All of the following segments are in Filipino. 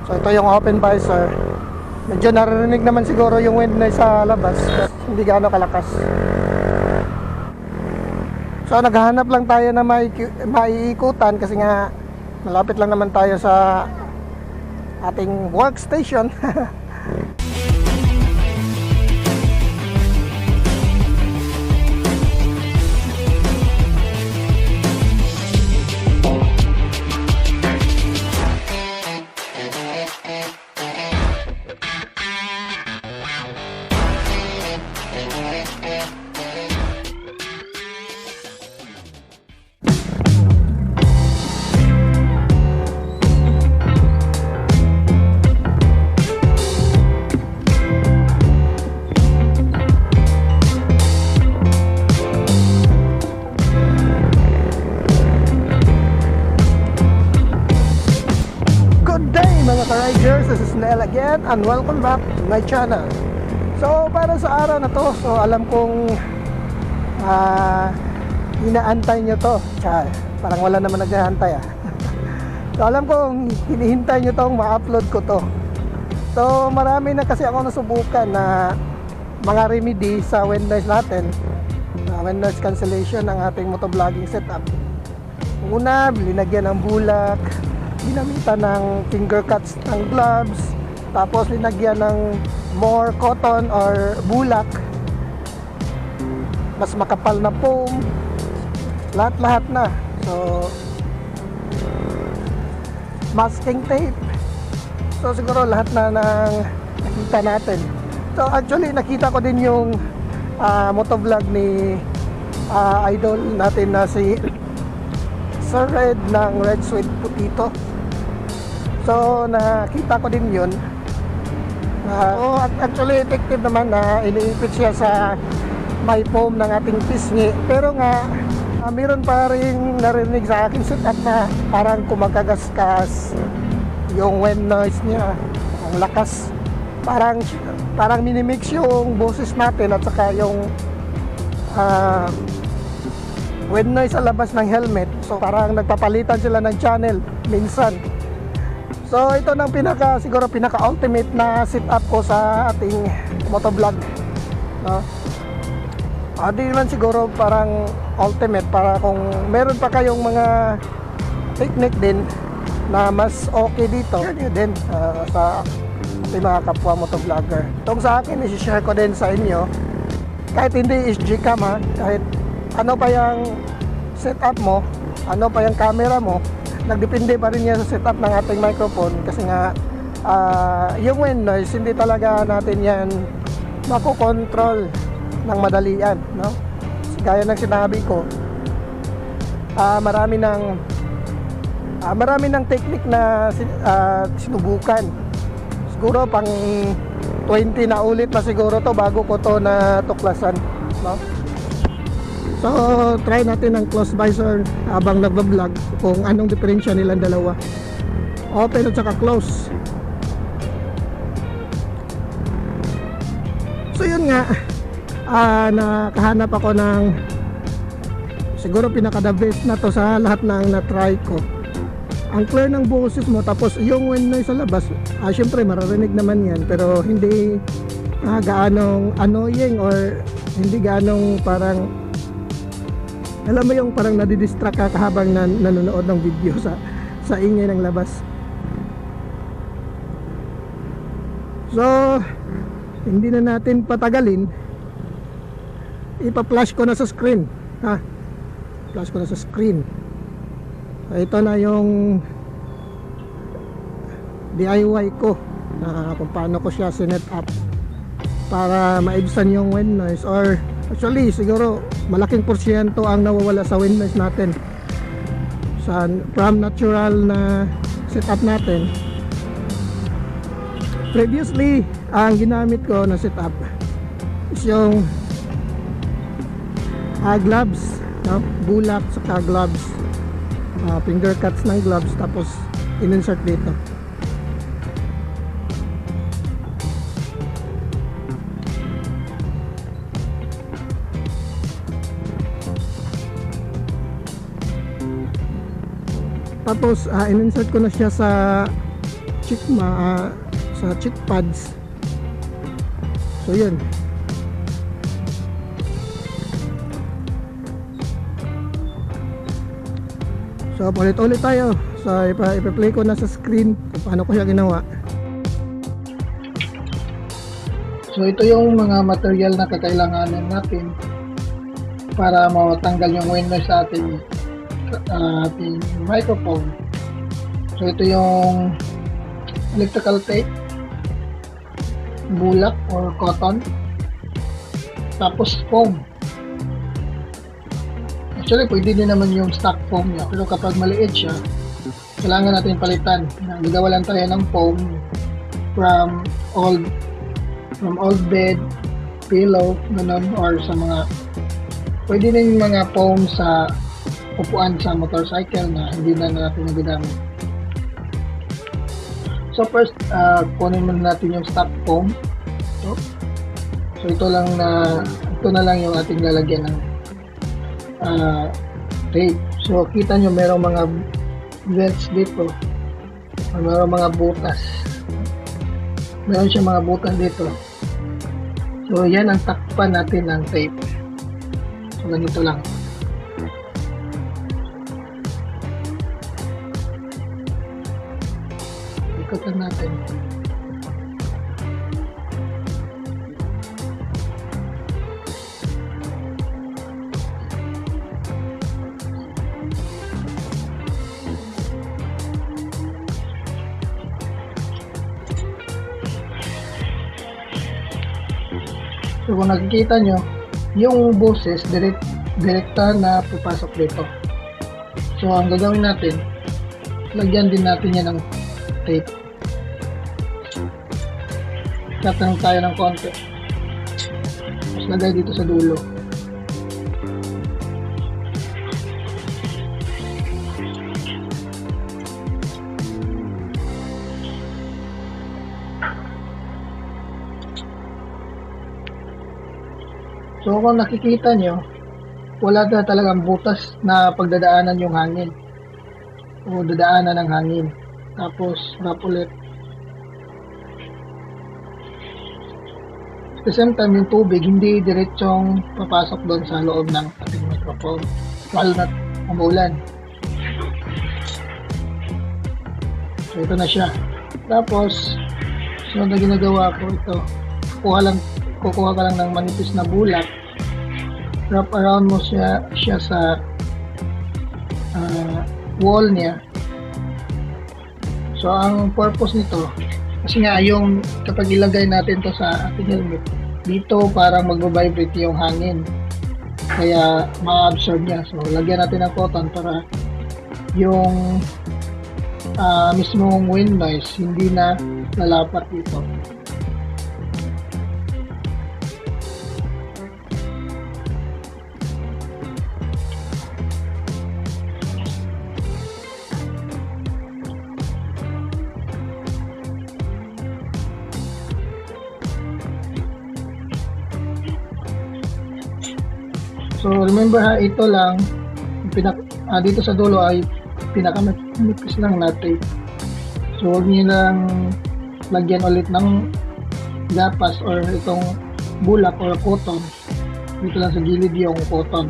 So ito yung open visor. Medyo naririnig naman siguro yung wind noise sa labas, but hindi gaano kalakas. So naghahanap lang tayo na maiikutan kasi nga malapit lang naman tayo sa ating workstation. This is Nel again and welcome back to my channel. So para sa araw na to, so alam kong inaantay nyo to. Parang wala naman naghahantay So alam kong hinihintay nyo tong ma-upload ko to. So marami na kasi ako nasubukan na mga remedy sa wind noise natin, wind noise cancellation ng ating motovlogging setup. Una, linagyan ng bulak, ginamitan ng finger cuts ng gloves, tapos linagyan ng more cotton or bulak, mas makapal na foam, lahat na. So masking tape, so siguro lahat na ng nakita natin. So actually nakita ko din yung motovlog ni idol natin na si Sir Red ng Red Sweet Potato. So nakita ko din yun. Actually effective naman na iniipit siya sa may foam ng ating pisngi. Pero nga mayroon pa rin narinig sa akin setup na parang kumakagaskas yung wind noise niya. Ang lakas. Parang minimix yung boses natin at saka yung wind noise sa labas ng helmet. So parang nagpapalitan sila ng channel minsan. So ito nang siguro pinaka ultimate na setup ko sa ating motovlog, no? Di naman siguro parang ultimate, para kung meron pa kayong mga technique din na mas okay dito, share nyo din sa ating mga kapwa motovlogger. Itong sa akin, i-share ko din sa inyo. Kahit hindi SJCam kahit ano pa yung setup mo, ano pa yung camera mo, nagdepende pa rin yan sa setup ng ating microphone. Kasi nga yung wind noise hindi talaga natin yan makokontrol ng madalian, no? Gaya ng sinabi ko, marami ng technique na sinubukan. Siguro pang 20 na ulit na siguro to bago ko to natuklasan, no? So try natin ang close visor habang nagbablog kung anong diferensya nilang dalawa, open at saka close. So yun nga, nakahanap ako ng siguro pinaka the best na to sa lahat ng na-try ko. Ang clear ng boses mo, tapos yung wind noise sa labas, syempre mararinig naman yan, pero hindi gaanong annoying or hindi gaanong parang, alam mo yung parang nadidistract ka habang nanonood ng video sa ingay ng labas. So hindi na natin patagalin, ipa-flash ko na sa screen, flash ko na sa screen. So ito na yung DIY ko na kung paano ko siya sinet up para maibsan yung wind noise, or actually siguro malaking porsyento ang nawawala sa wind noise natin from natural na setup natin. Previously, ang ginamit ko na setup is yung gloves, no? Bulak saka gloves, finger cuts ng gloves, tapos in-insert dito. Tapos in-insert ko na siya sa sa cheek pads. So yun. So ulit tayo. So ipa-play ko na sa screen kung paano ko siya ginawa. So ito yung mga material na kakailanganin natin para matanggal yung wind noise sa ating microphone. So ito yung electrical tape, bulak or cotton, tapos foam. Actually pwede din naman yung stock foam niya, pero kapag maliit siya kailangan natin palitan. Gagawa lang tayo ng foam from old bed, pillow, ganun, or sa mga pwede din yung mga foam sa upuan sa motorcycle na hindi na natin nagamit. So first, kunin muna natin yung stock foam. So ito na lang yung ating lalagyan ng tape. So kita nyo merong mga vents dito. Merong mga butas. Meron siya mga butas dito. So yan ang takpan natin ng tape. So ganito lang. Ikutan natin. So kung nakikita nyo, yung boses direkta na papasok dito. So ang gagawin natin, lagyan din natin yan ng tape. Cut lang tayo ng konti. Tapos lagay dito sa dulo. So kung nakikita nyo, wala na talagang butas na pagdadaanan yung hangin o dadaanan ng hangin. Tapos wrap ulit. At the same time, yung tubig hindi diretsong papasok doon sa loob ng ating microphone, lalo na umulan. So ito na siya. Tapos so na ginagawa ko ito, kukuha ka lang ng manipis na bulak, wrap around mo siya sa wall niya. So ang purpose nito, kasi nga yung kapag ilagay natin to sa ating helmet, dito parang mag-vibrate yung hangin, kaya ma-absorb niya. So lagyan natin ng cotton para yung mismong wind noise hindi na lalapat dito. So remember ha, ito lang dito sa dulo ay pinakamanipis lang na tape. So huwag niyo lang lagyan ulit ng gapas or itong bulak or cotton. Dito lang sa gilid yung cotton.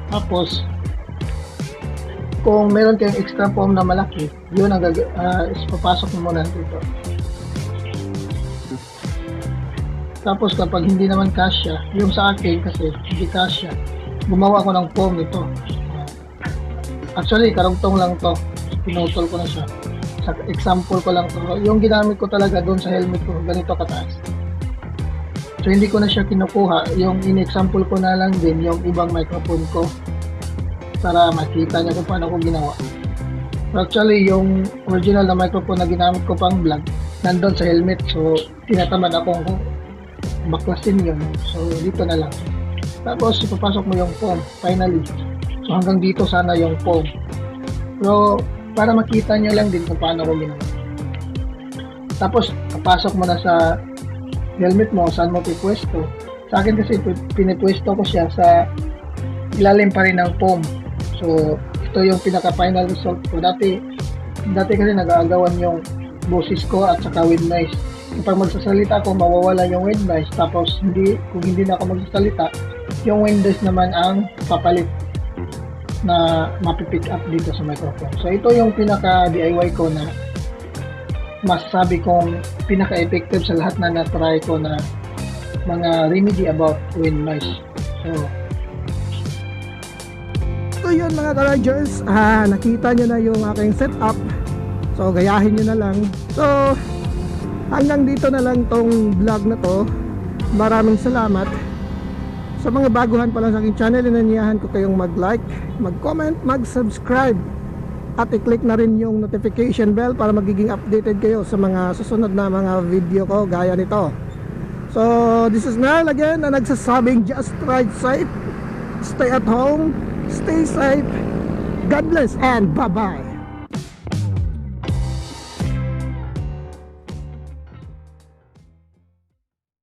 Tapos kung meron kayong extra foam na malaki, yun ang papasok mo muna dito. Tapos kapag hindi naman kasya, yung sa akin kasi hindi kasya, gumawa ko ng foam ito. Actually, karugtong lang to. Pinutol ko na siya. Sa example ko lang to. Yung ginamit ko talaga doon sa helmet ko, ganito kataas. So hindi ko na siya kinukuha. Yung in-example ko na lang din yung ibang microphone ko para makita niya kung paano ko ginawa. So actually, yung original na microphone na ginamit ko pang vlog, nandun sa helmet. So tinatamad akong baklasin yun. So dito na lang. Tapos ipapasok mo yung foam finally. So hanggang dito sana yung foam. Pero para makita nyo lang din kung paano ko ginawa. Tapos papasok mo na sa helmet mo, saan mo pipwesto. Sa akin kasi pinipwesto ko siya sa ilalim pa rin ng foam. So ito yung pinaka final result ko. Dati kasi nag-aagawan yung boses ko at saka wind noise. Kapag magsasalita ako, mawawala yung wind noise, tapos kung hindi na ako magsasalita, yung wind noise naman ang papalit na mapipick up dito sa microphone. So ito yung pinaka DIY ko na masasabi kong pinaka-effective sa lahat na na-try ko na mga remedy about wind noise. So yun mga ka-riders, nakita nyo na yung aking setup. So gayahin nyo na lang. So hanggang dito na lang tong vlog na to. Maraming salamat. Sa mga baguhan pa lang sa aking channel, inanyayahan ko kayong mag-like, mag-comment, mag-subscribe, at i-click na rin yung notification bell para magiging updated kayo sa mga susunod na mga video ko gaya nito. So this is Mel again na nagsasabing just ride safe, stay at home, stay safe, God bless, and bye bye.